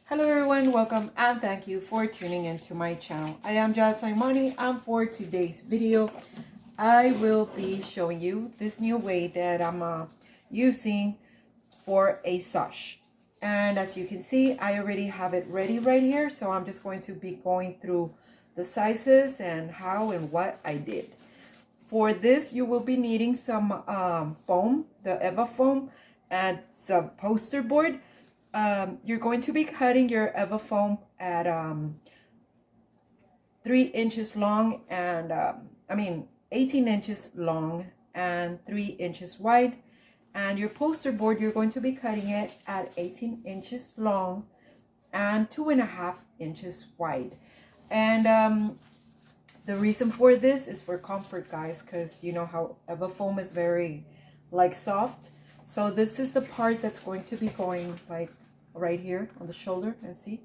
Hello everyone, welcome and thank you for tuning into my channel. I am Jazz Money, and for today's video I will be showing you this new way that I'm using for a sash. And as you can see, I already have it ready right here, so I'm just going to be going through the sizes and how and what I did. For this, you will be needing some foam, the Eva foam, and some poster board. You're going to be cutting your Eva foam at 3 inches long and 18 inches long and 3 inches wide. And your poster board, you're going to be cutting it at 18 inches long and 2.5 inches wide. And the reason for this is for comfort, guys, because you know how Eva foam is very like soft. So this is the part that's going to be going like right here on the shoulder, and see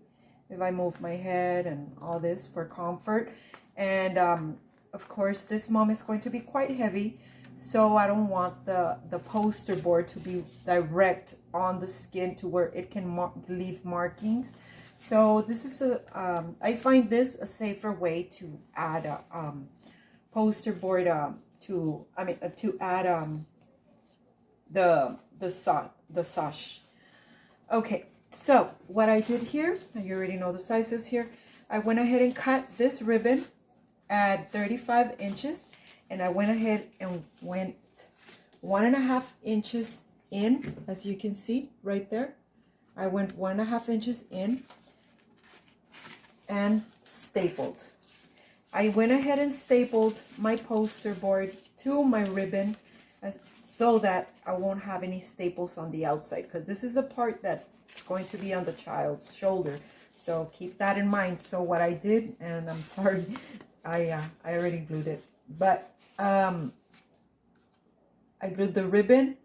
if I move my head and all this for comfort. And of course this mom is going to be quite heavy, so I don't want the poster board to be direct on the skin to where it can leave markings. So this is I find this a safer way to add a poster board to add the sash. Okay, so what I did here, and you already know the sizes here, I went ahead and cut this ribbon at 35 inches, and I went ahead and went 1.5 inches in, as you can see right there. I went 1.5 inches in and stapled. I went ahead and stapled my poster board to my ribbon so that I won't have any staples on the outside, because this is a part that's going to be on the child's shoulder. So keep that in mind. So what I did, and I'm sorry, I already glued it, but I glued the ribbon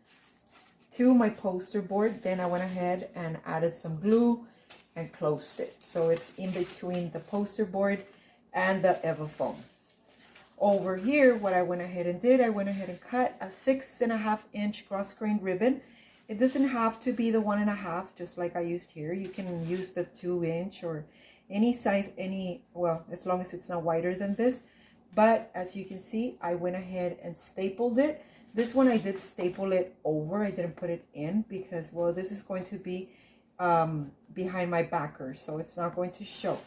to my poster board. Then I went ahead and added some glue and closed it, so it's in between the poster board and the Eva foam. Over here, what I went ahead and did, I went ahead and cut a 6.5 inch cross grain ribbon. It doesn't have to be the 1.5, just like I used here. You can use the 2 inch or any size, well, as long as it's not wider than this. But as you can see, I went ahead and stapled it. This one I did staple it over. I didn't put it in because, well, this is going to be behind my backer, so it's not going to show.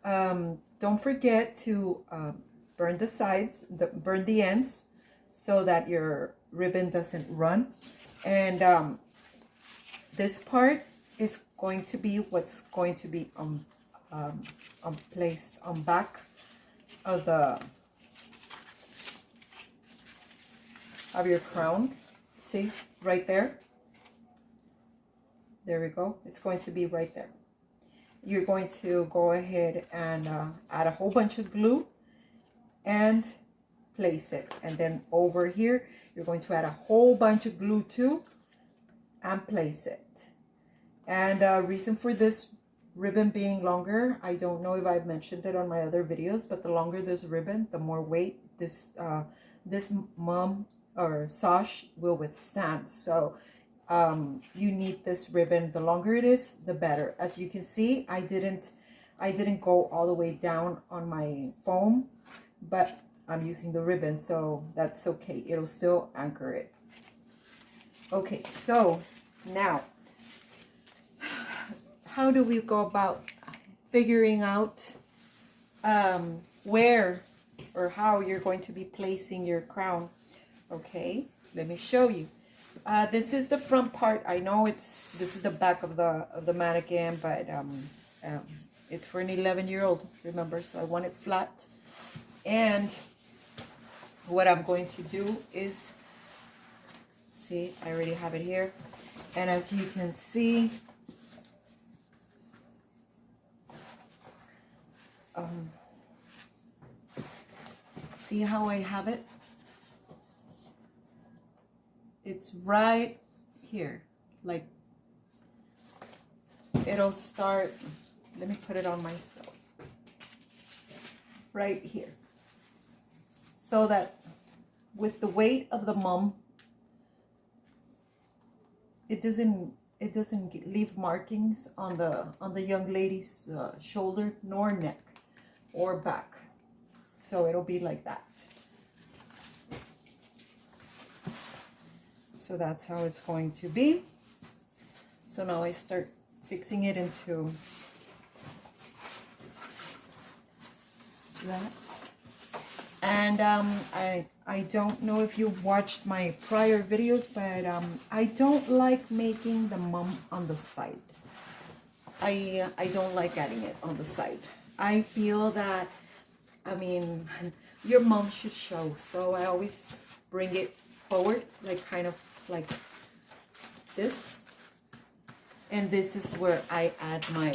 Don't forget to burn the sides, burn the ends, so that your ribbon doesn't run. And this part is going to be what's going to be placed on back of your crown. See right there? There we go. It's going to be right there. You're going to go ahead and add a whole bunch of glue and place it. And then over here, you're going to add a whole bunch of glue too and place it. And reason for this ribbon being longer, I don't know if I've mentioned it on my other videos, but the longer this ribbon, the more weight this mom or sash will withstand. So you need this ribbon. The longer it is, the better. As you can see, I didn't go all the way down on my foam, but I'm using the ribbon, so that's okay. It'll still anchor it. Okay, so now how do we go about figuring out where or how you're going to be placing your crown? Okay, let me show you. This is the front part. I know this is the back of the mannequin, but it's for an 11-year-old, remember, so I want it flat. And what I'm going to do is, see, I already have it here, and as you can see, see how I have it? It's right here, like it'll start, let me put it on myself, right here, so that with the weight of the mom, it doesn't leave markings on the young lady's shoulder nor neck or back. So it'll be like that. So that's how it's going to be. So now I start fixing it into that. And I don't know if you've watched my prior videos, but I don't like making the mum on the side. I don't like adding it on the side. I feel that, I mean, your mum should show. So I always bring it forward, like kind of like this. And this is where I add my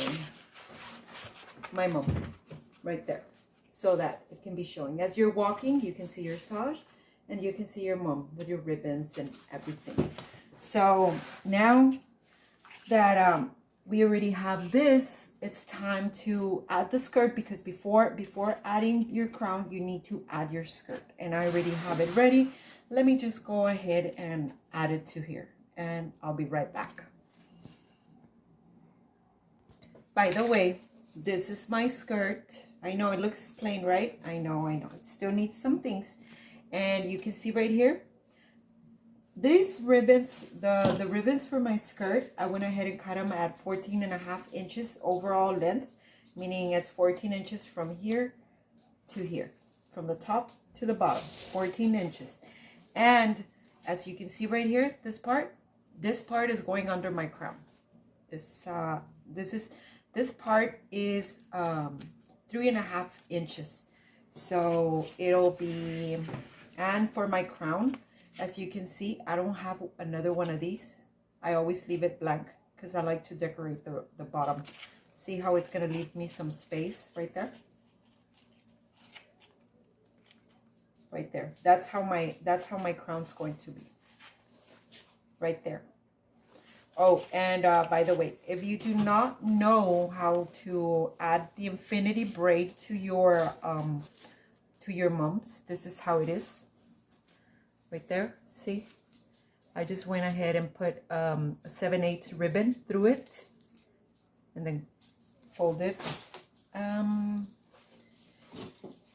mum right there, so that it can be showing. As you're walking, you can see your Sash, and you can see your mom with your ribbons and everything. So now that we already have this, it's time to add the skirt, because before adding your crown, you need to add your skirt. And I already have it ready. Let me just go ahead and add it to here, and I'll be right back. By the way, this is my skirt. I know it looks plain, right? I know. It still needs some things. And you can see right here, these ribbons, the ribbons for my skirt, I went ahead and cut them at 14.5 inches overall length, meaning it's 14 inches from here to here, from the top to the bottom, 14 inches. And as you can see right here, this part is going under my crown. This part is 3.5 inches. So it'll be, and for my crown, as you can see, I don't have another one of these. I always leave it blank because I like to decorate the bottom. See how it's gonna leave me some space right there? Right there. That's how my crown's going to be. Right there. Oh, and by the way, if you do not know how to add the infinity braid to your mums, this is how it is. Right there, see? I just went ahead and put a 7/8 ribbon through it, and then fold it.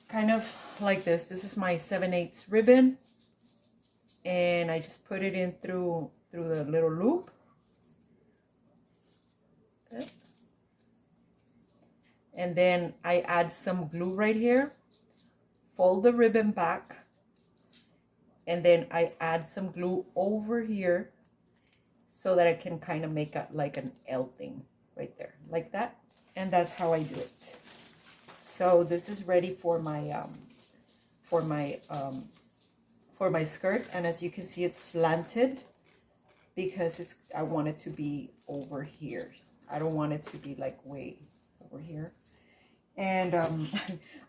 Kind of like this. This is my 7/8 ribbon, and I just put it in through the little loop. And then I add some glue right here, fold the ribbon back, and then I add some glue over here so that I can kind of make a like an L thing right there, like that. And that's how I do it. So this is ready for my skirt, and as you can see, it's slanted because I want it to be over here. I don't want it to be like way over here. And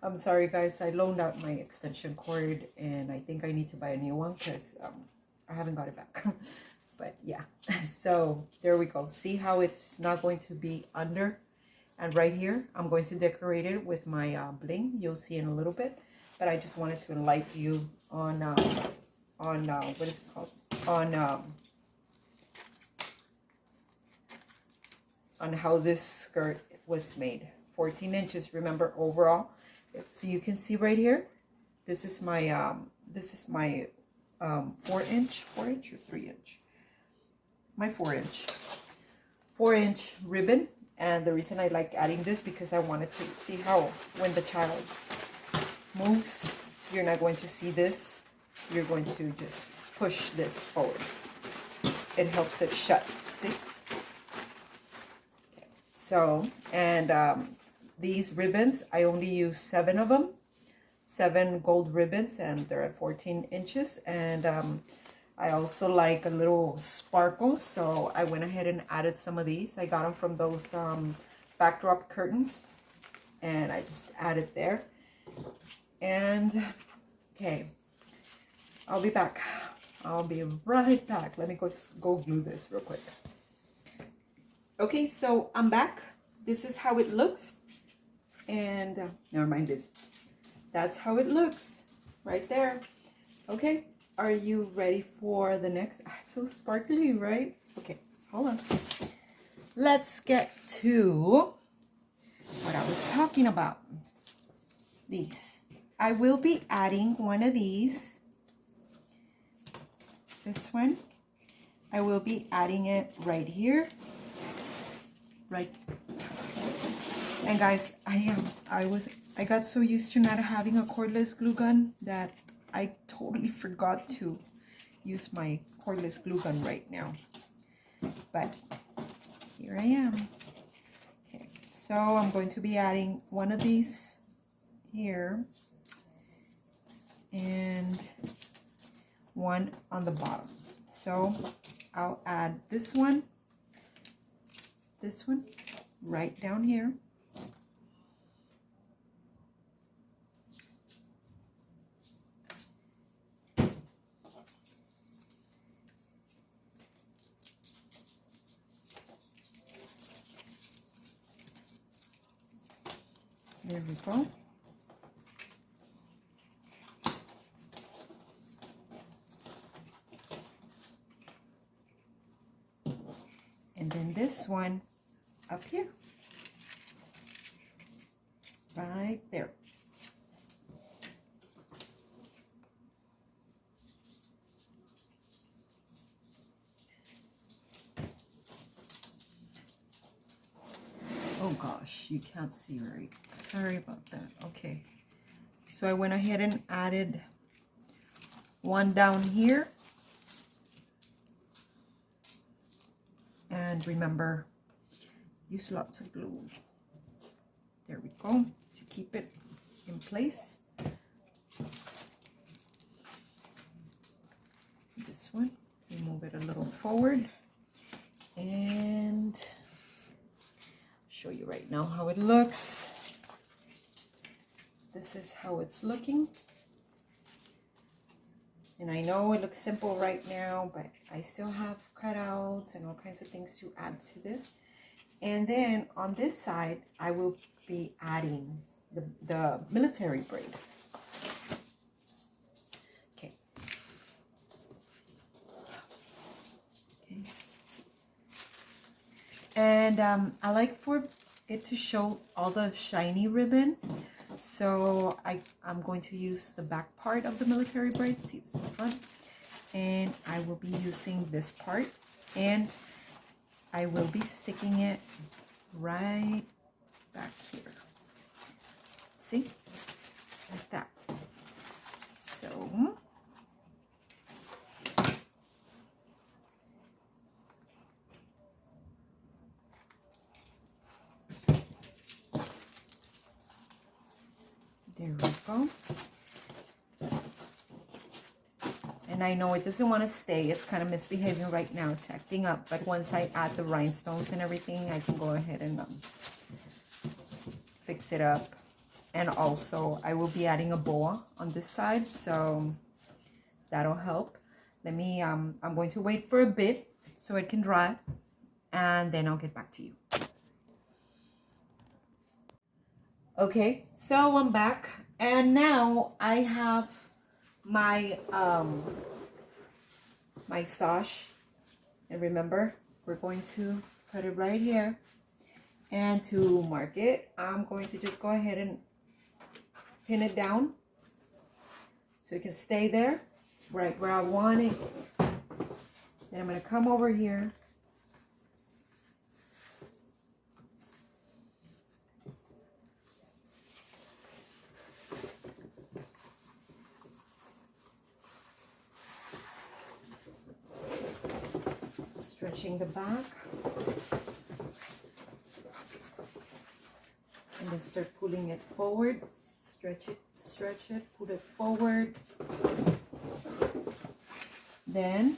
I'm sorry guys, I loaned out my extension cord, and I think I need to buy a new one because I haven't got it back. But yeah, so there we go. See how it's not going to be under? And right here, I'm going to decorate it with my bling. You'll see in a little bit. But I just wanted to enlighten you on what is it called? On how this skirt was made. 14 inches, remember, overall. If you can see right here, this is my 4-inch or 3-inch. My 4-inch ribbon. And the reason I like adding this, because I wanted to see how when the child moves, you're not going to see this. You're going to just push this forward. It helps it shut, see? Okay. So, and these ribbons, I only use 7 of them. 7 gold ribbons, and they're at 14 inches. And I also like a little sparkle, so I went ahead and added some of these. I got them from those backdrop curtains, and I just added there. And okay, I'll be back. I'll be right back. Let me go glue this real quick. Okay, so I'm back. This is how it looks. And never mind this. That's how it looks right there. Okay, are you ready for the next? It's so sparkly, right? Okay, hold on. Let's get to what I was talking about. These. I will be adding one of these. This one. I will be adding it right here. Right. And guys, I got so used to not having a cordless glue gun that I totally forgot to use my cordless glue gun right now. But here I am. Okay, so I'm going to be adding one of these here and one on the bottom. So I'll add this one right down here. There we go. And then this one up here. Right there. Oh gosh, you can't see right. Sorry about that. Okay. So I went ahead and added one down here. And remember, use lots of glue. There we go, to keep it in place. This one, we move it a little forward. And show you right now how it looks. This is how it's looking. And I know it looks simple right now, but I still have cutouts and all kinds of things to add to this. And then on this side, I will be adding the military braid. Okay. Okay. And I like for it to show all the shiny ribbon. So I'm going to use the back part of the military braid. See, this is the front. And I will be using this part. And I will be sticking it right back here. See? Like that. So there we go. And I know it doesn't want to stay. It's kind of misbehaving right now. It's acting up. But once I add the rhinestones and everything, I can go ahead and fix it up. And also, I will be adding a boa on this side. So that'll help. Let me, I'm going to wait for a bit so it can dry. And then I'll get back to you. Okay, so I'm back. And now I have my my sash, and remember, we're going to put it right here. And to mark it, I'm going to just go ahead and pin it down so it can stay there right where I want it. Then I'm going to come over here stretching the back, and then start pulling it forward. Stretch it, pull it forward. Then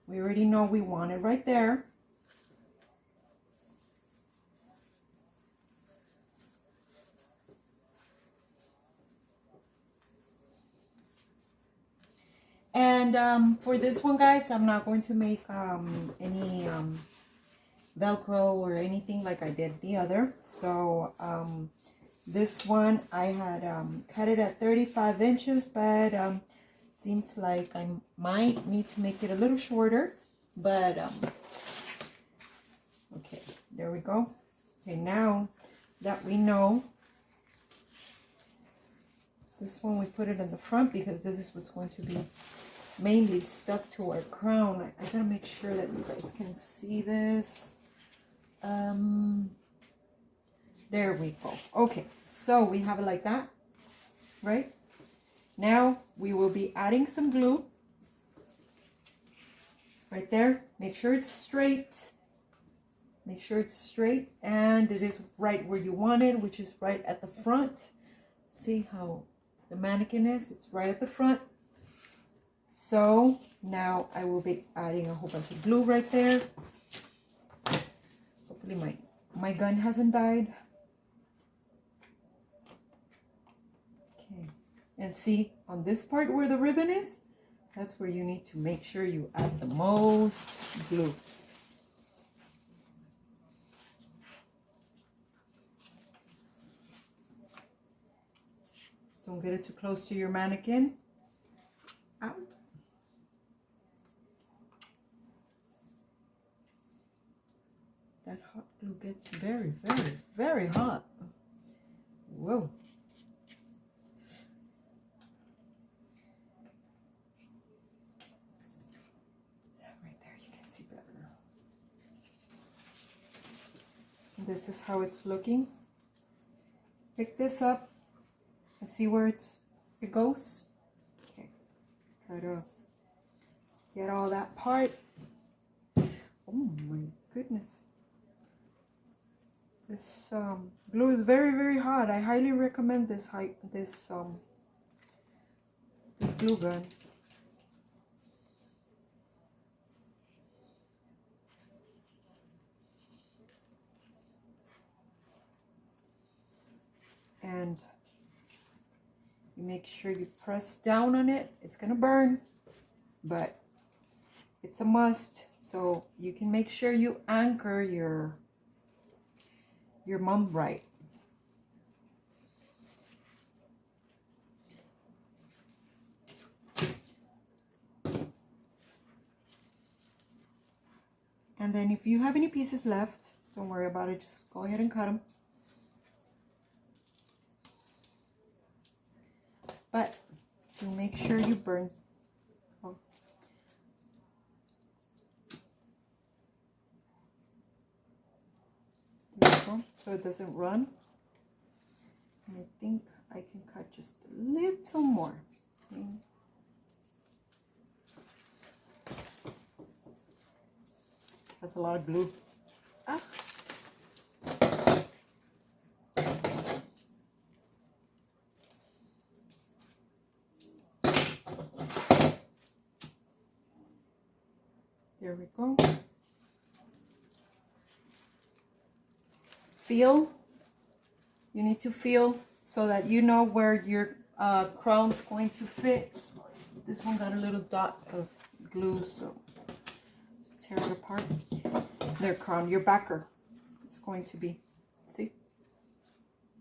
we already know we want it right there. And for this one, guys, I'm not going to make any Velcro or anything like I did the other. So this one I had cut it at 35 inches, but seems like I might need to make it a little shorter, but okay, there we go. Okay, now that we know, this one we put it in the front because this is what's going to be mainly stuck to our crown. I gotta make sure that you guys can see this. There we go. Okay, so we have it like that, right? Now we will be adding some glue right there. Make sure it's straight. Make sure it's straight and it is right where you want it, which is right at the front. See how the mannequin is? It's right at the front. So now I will be adding a whole bunch of glue right there. Hopefully my gun hasn't died. Okay, and see on this part where the ribbon is, that's where you need to make sure you add the most glue. Don't get it too close to your mannequin. Ow. That hot glue gets very, very, very hot. Whoa. Right there, you can see better. This is how it's looking. Pick this up and see where it goes. Okay, try to get all that part. Oh my goodness. This glue is very, very hot. I highly recommend this glue gun. And you make sure you press down on it. It's gonna burn, but it's a must. So you can make sure you anchor your mum right. And then if you have any pieces left, don't worry about it. Just go ahead and cut them. But to make sure you burn. Oh. There you go. So it doesn't run. And I think I can cut just a little more. Okay. That's a lot of glue. Ah. There we go. Feel. You need to feel so that you know where your crown's going to fit. This one got a little dot of glue, so tear it apart. Their crown, your backer is going to be. See?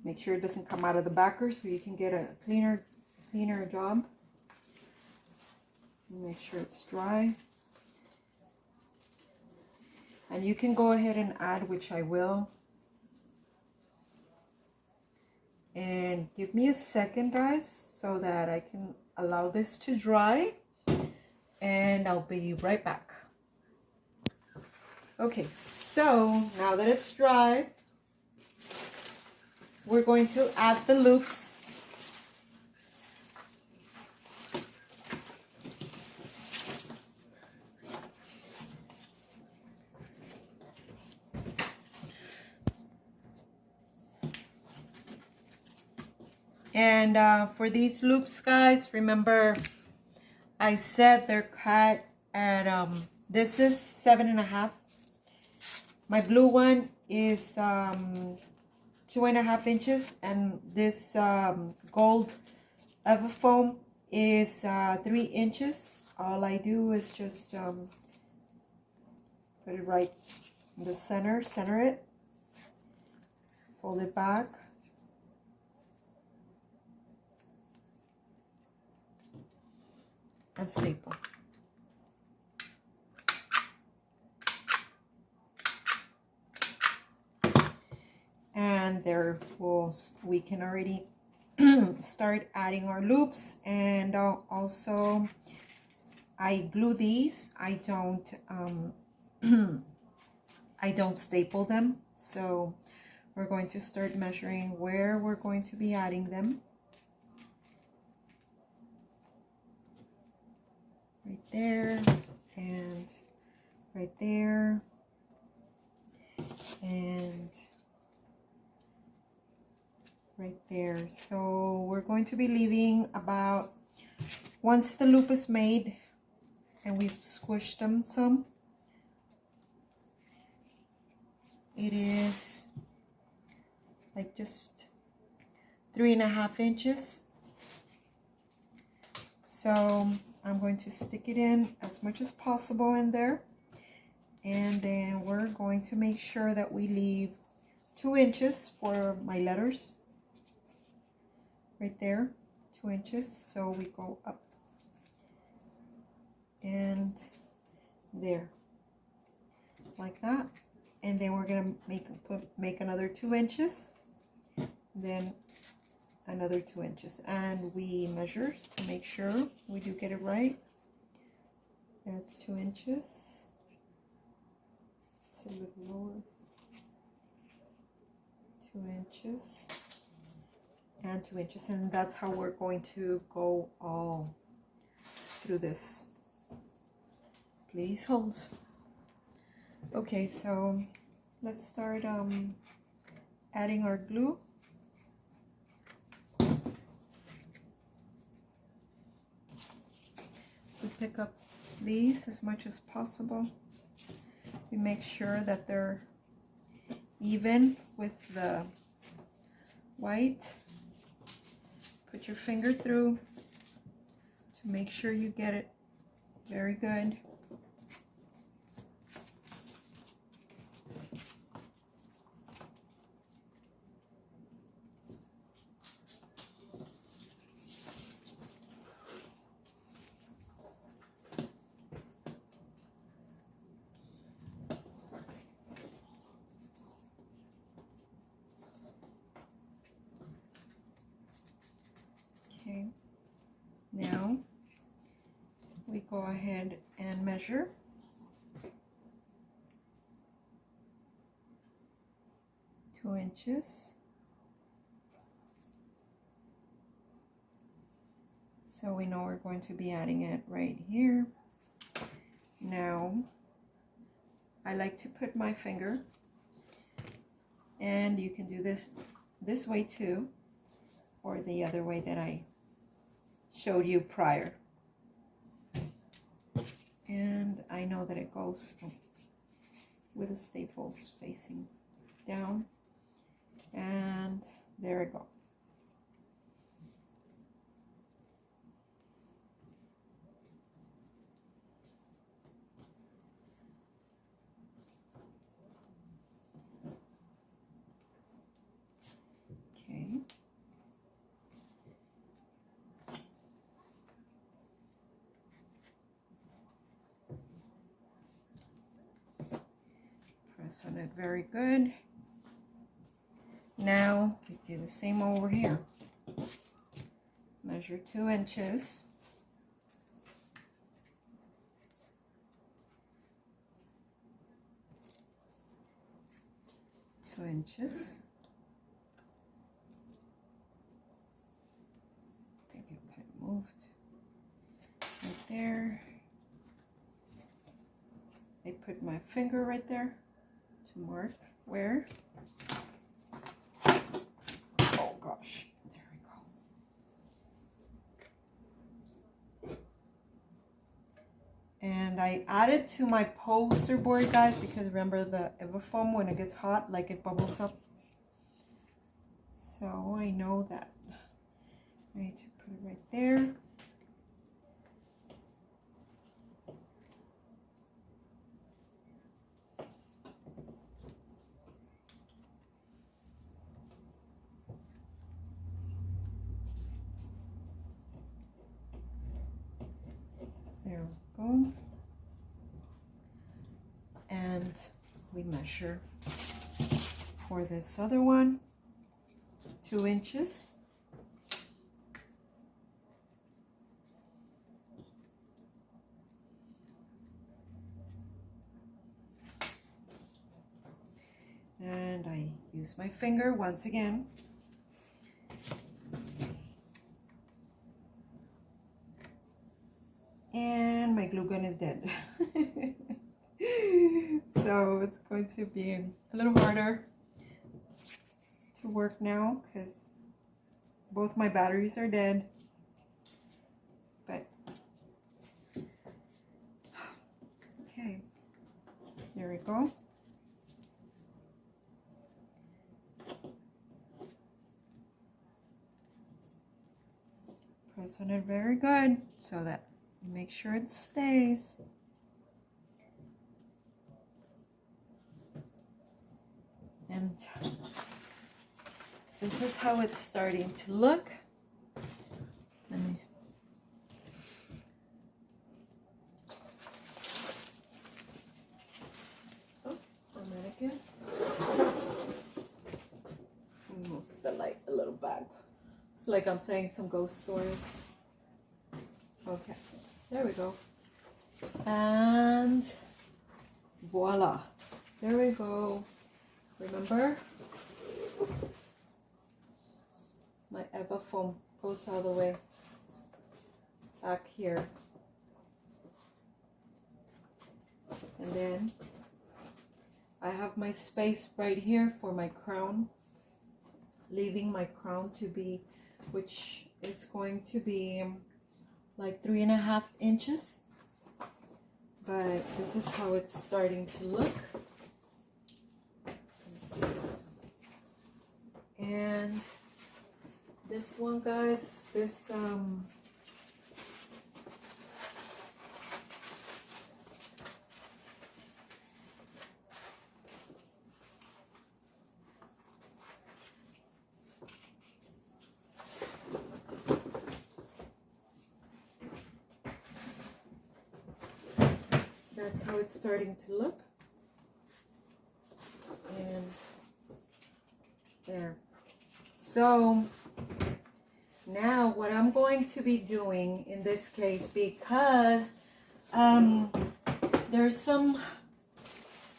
Make sure it doesn't come out of the backer so you can get a cleaner job. Make sure it's dry. And you can go ahead and add, which I will. And give me a second, guys, so that I can allow this to dry. And I'll be right back. Okay, so now that it's dry, we're going to add the loops. And for these loops, guys, remember I said they're cut at, this is 7.5. My blue one is 2.5 inches, and this gold Everfoam is 3 inches. All I do is just put it right in the center it, fold it back. and staple. And there we can already start adding our loops. And also I glue these. I don't I don't staple them. So we're going to start measuring where we're going to be adding them. Right there, and right there, and right there. So we're going to be leaving about, once the loop is made and we've squished them some, it is like just 3.5 inches. So I'm going to stick it in as much as possible in there, and then we're going to make sure that we leave 2 inches for my letters right there, 2 inches. So we go up and there, like that, and then we're gonna make another 2 inches, then another 2 inches, and we measure to make sure we do get it right. That's 2 inches. It's a little lower. 2 inches and 2 inches, and that's how we're going to go all through this. Please hold. Okay, so let's start adding our glue. We pick up these as much as possible. We make sure that they're even with the white. Put your finger through to make sure you get it very good. Okay, now we go ahead and measure. Two inches. So we know we're going to be adding it right here. Now, I like to put my finger, and you can do this way too, or the other way that I showed you prior. And I know that it goes with the staples facing down, and there we go. Okay. Press on it very good. Now we do the same over here. Measure 2 inches. Two inches. I think it kind of moved right there. I put my finger right there to mark where. Oh gosh, there we go. And I added to my poster board, guys, because remember the Everfoam, when it gets hot, like it bubbles up. So I know that I need to put it right there. we measure for this other one 2 inches. And I use my finger once again. And my glue gun is dead. So it's going to be a little harder to work now because both my batteries are dead. But okay, there we go. Press on it very good so that you make sure it stays. And this is how it's starting to look. Let me again. Move the light a little back. It's like I'm saying some ghost stories. Okay, there we go. And voila, there we go. Remember, my Eva foam goes all the way back here. And then I have my space right here for my crown, leaving my crown to be, which is going to be like 3.5 inches. But this is how it's starting to look. And this one, guys, this that's how it's starting to look. And there. So now what I'm going to be doing in this case, because there's some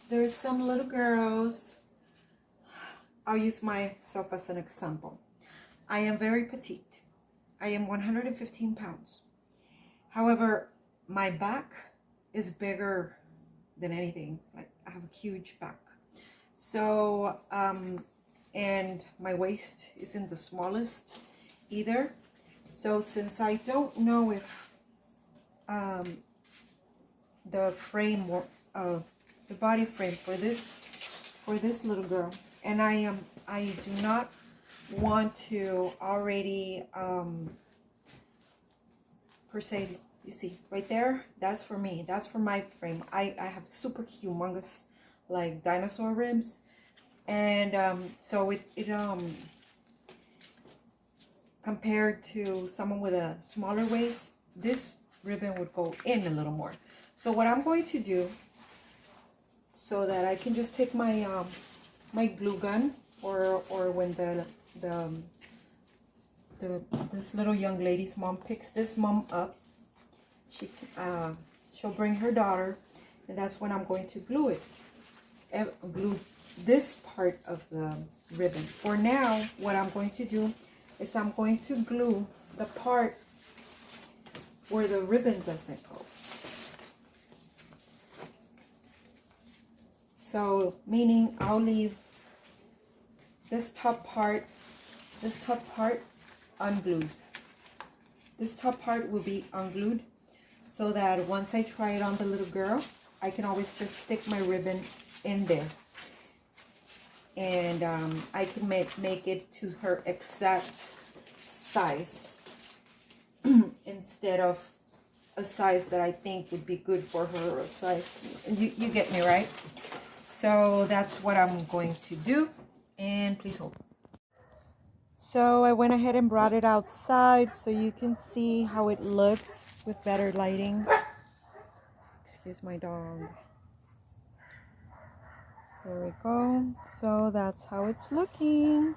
little girls, I'll use myself as an example. I am very petite. I am 115 pounds. However, my back is bigger than anything. Like, I have a huge back. So, and my waist isn't the smallest either. So since I don't know if the frame or the body frame for this little girl, and I do not want to already per se, you see right there, that's for me, that's for my frame. I have super humongous like dinosaur ribs, and so it compared to someone with a smaller waist, this ribbon would go in a little more. So what I'm going to do, so that I can just take my my glue gun, or when this little young lady's mom picks this mom up, she'll bring her daughter, and that's when I'm going to glue it. Glue this part of the ribbon. For now, what I'm going to do is I'm going to glue the part where the ribbon doesn't go. So meaning I'll leave this top part unglued. This top part will be unglued, so that once I try it on the little girl, I can always just stick my ribbon in there, and I can make it to her exact size instead of a size that I think would be good for her, a size, you get me, right? So that's what I'm going to do, and please hold. So I went ahead and brought it outside so you can see how it looks with better lighting. Excuse my dog. There we go. So that's how it's looking.